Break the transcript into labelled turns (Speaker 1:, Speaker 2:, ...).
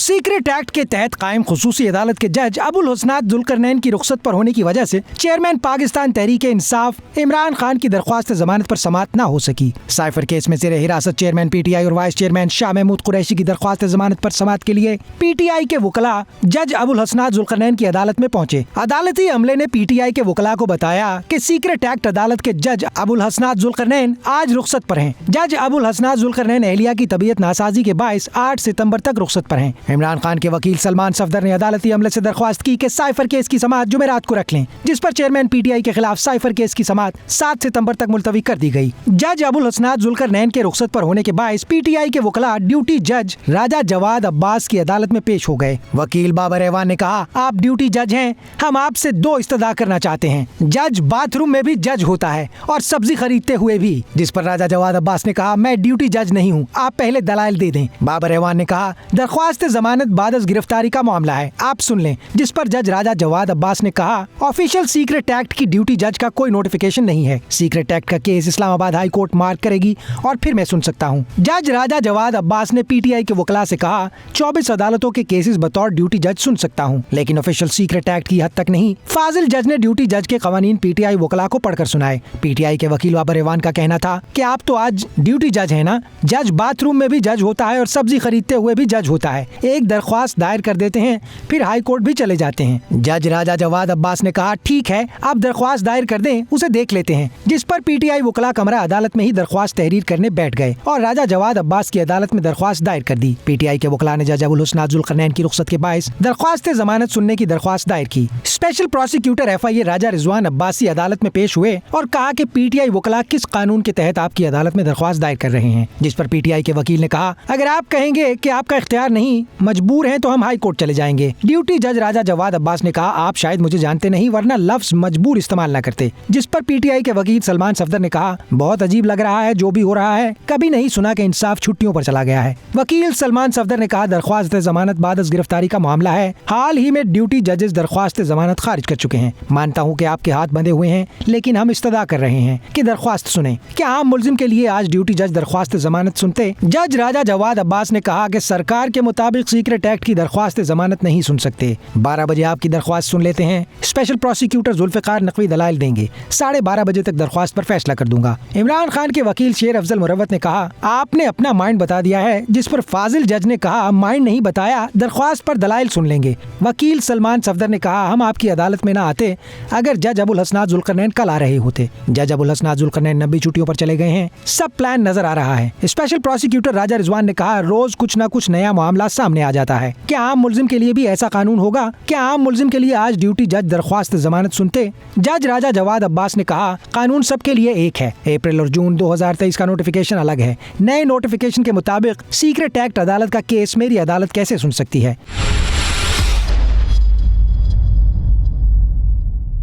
Speaker 1: Secret act के तहत कायम खुसूसी अदालत के जज अबुल हुस्नात जुल्करनैन की रुखसत पर होने की वजह से चेयरमैन पाकिस्तान तहरीक इंसाफ इमरान खान की दरख्वास्त जमानत पर समाअत न हो सकी। साइफर केस में ज़ेर हिरासत चेयरमैन PTI और वाइस चेयरमैन शाह महमूद कुरैशी की दरख्वास्त जमानत पर समाअत के लिए PTI के वकला जज अबुल हुस्नात जुल्करनैन की अदालत में पहुंचे। अदालती अमले ने PTI के वकला को बताया कि सीक्रेट एक्ट अदालत के जज अबुल हुस्नात जुल्करनैन आज रुखसत पर हैं। जज अबुल हुस्नात जुल्करनैन एहलिया की तबीयत नासाजी के बायस 8 सितंबर तक रुखसत पर हैं। इमरान खान के वकील सलमान सफदर ने अदालती अमले से दरख्वास्त की कि साइफर केस की समाअत जुमेरात को रख लें, जिस पर चेयरमैन PTI के खिलाफ साइफर केस की समाअत 7 सितंबर तक मुलतवी कर दी गई। जज अबुल हुस्नात जुल्करनैन के रुखसत पर होने के बायस PTI के वकला ड्यूटी जज राजा जवाद अब्बास की अदालत में पेश हो गए। वकील बाबर रहमान ने कहा, आप ड्यूटी जज हैं, हम आपसे 2 इस्तदा करना चाहते हैं। जज बाथरूम में भी जज होता है और सब्जी खरीदते हुए भी। जिस पर राजा जवाद अब्बास ने कहा, मैं ड्यूटी जज नहीं हूँ, आप पहले दलाइल दे दें। बाबर रहमान ने कहा, दरख्वास्त जमानत बादस गिरफ्तारी का मामला है, आप सुन लें। जिस पर जज राजा जवाद अब्बास ने कहा, ऑफिशियल सीक्रेट एक्ट की ड्यूटी जज का कोई नोटिफिकेशन नहीं है। सीक्रेट एक्ट का case Islamabad high court mark करेगी और फिर मैं सुन सकता हूँ। जज राजा जवाद अब्बास ने PTI के वकला से कहा, 24 अदालतों के केसेस बतौर ड्यूटी जज सुन सकता हूँ, लेकिन ऑफिशियल सीक्रेट एक्ट की हद तक नहीं। फाजिल जज ने ड्यूटी जज के कवानीन PTI वकला को पढ़कर सुनाए। PTI के वकील बाबर रहमान का कहना था कि आप तो आज ड्यूटी जज है ना, जज बाथरूम में भी जज होता है और सब्जी खरीदते हुए भी जज होता है। एक दरख्वास्त दायर कर देते हैं, फिर हाई कोर्ट भी चले जाते हैं। जज राजा जवाद अब्बास ने कहा, ठीक है, आप दरख्वास्त दायर कर दें, उसे देख लेते हैं। जिस पर PTI वकला कमरा अदालत में ही दरख्वास्त तहरीर करने बैठ गए और राजा जवाद अब्बास की अदालत में दरख्वास्त दायर कर दी। PTI के वकला ने जज अबुल हुस्नात जुल्करनैन की रुखसत के बायस दरख्वास्त जमानत सुनने की दरख्वास्त दायर की। स्पेशल प्रोसिक्यूटर FIA राजा रिजवान अब्बासी अदालत में पेश हुए और कहा कि PTI वकला किस कानून के तहत आपकी अदालत में दरख्वास्त दायर कर रहे हैं। जिस पर PTI के वकील ने कहा, अगर आप कहेंगे कि आपका इख्तियार नहीं, मजबूर हैं, तो हम हाई कोर्ट चले जाएंगे। ड्यूटी जज राजा जवाद अब्बास ने कहा, आप शायद मुझे जानते नहीं, वरना लफ्ज मजबूर इस्तेमाल न करते। जिस पर PTI के वकील सलमान सफदर ने कहा, बहुत अजीब लग रहा है जो भी हो रहा है, कभी नहीं सुना कि इंसाफ छुट्टियों पर चला गया है। वकील सलमान सफदर ने कहा, दरख्वास्त जमानत बादस गिरफ्तारी का मामला है, हाल ही में ड्यूटी जजेस दरख्वास्त जमानत खारिज कर चुके हैं। मानता हूँ कि आपके हाथ बंधे हुए हैं, लेकिन हम इस्तदा कर रहे हैं कि दरख्वास्त सुने। क्या आम मुल्जिम के लिए आज ड्यूटी जज दरख्वास्त जमानत सुनते? जज राजा जवाद अब्बास ने कहा कि सरकार के मुताबिक सीक्रेट एक्ट की दरख्वास्त जमानत नहीं सुन सकते। 12 बजे आपकी दरख्वास्त सुन लेते हैं। स्पेशल प्रोसिक्यूटर जुल्फिकार नकवी दलाइल देंगे। 12:30 बजे तक दरख्वास्त पर फैसला कर दूंगा। इमरान खान के वकील शेर अफजल मुरवत ने कहा, आपने अपना माइंड बता दिया है। जिस पर फाजिल जज ने कहा, माइंड नहीं बताया, दरख्वास्त पर दलाइल सुन लेंगे। वकील सलमान सफदर ने कहा, हम आपकी अदालत में न आते अगर जज अबुल हुस्नात जुल्करनैन कल आ रहे होते। जज अबुल हुस्नात जुल्करनैन लंबी छुट्टियों पर चले गए हैं, सब प्लान नजर आ रहा है। स्पेशल प्रोसिक्यूटर राजा रिजवान ने कहा, रोज कुछ न कुछ नया मामला सामने आ जाता है। क्या आम मुल्जिम के लिए भी ऐसा कानून होगा? क्या आम मुल्जिम के लिए आज ड्यूटी जज दरख्वास्त जमानत सुनते? जज राजा जवाद अब्बास ने कहा, कानून सबके लिए एक है। अप्रैल और जून 2023 का नोटिफिकेशन अलग है। नए नोटिफिकेशन के मुताबिक सीक्रेट एक्ट अदालत का केस मेरी अदालत कैसे सुन सकती है?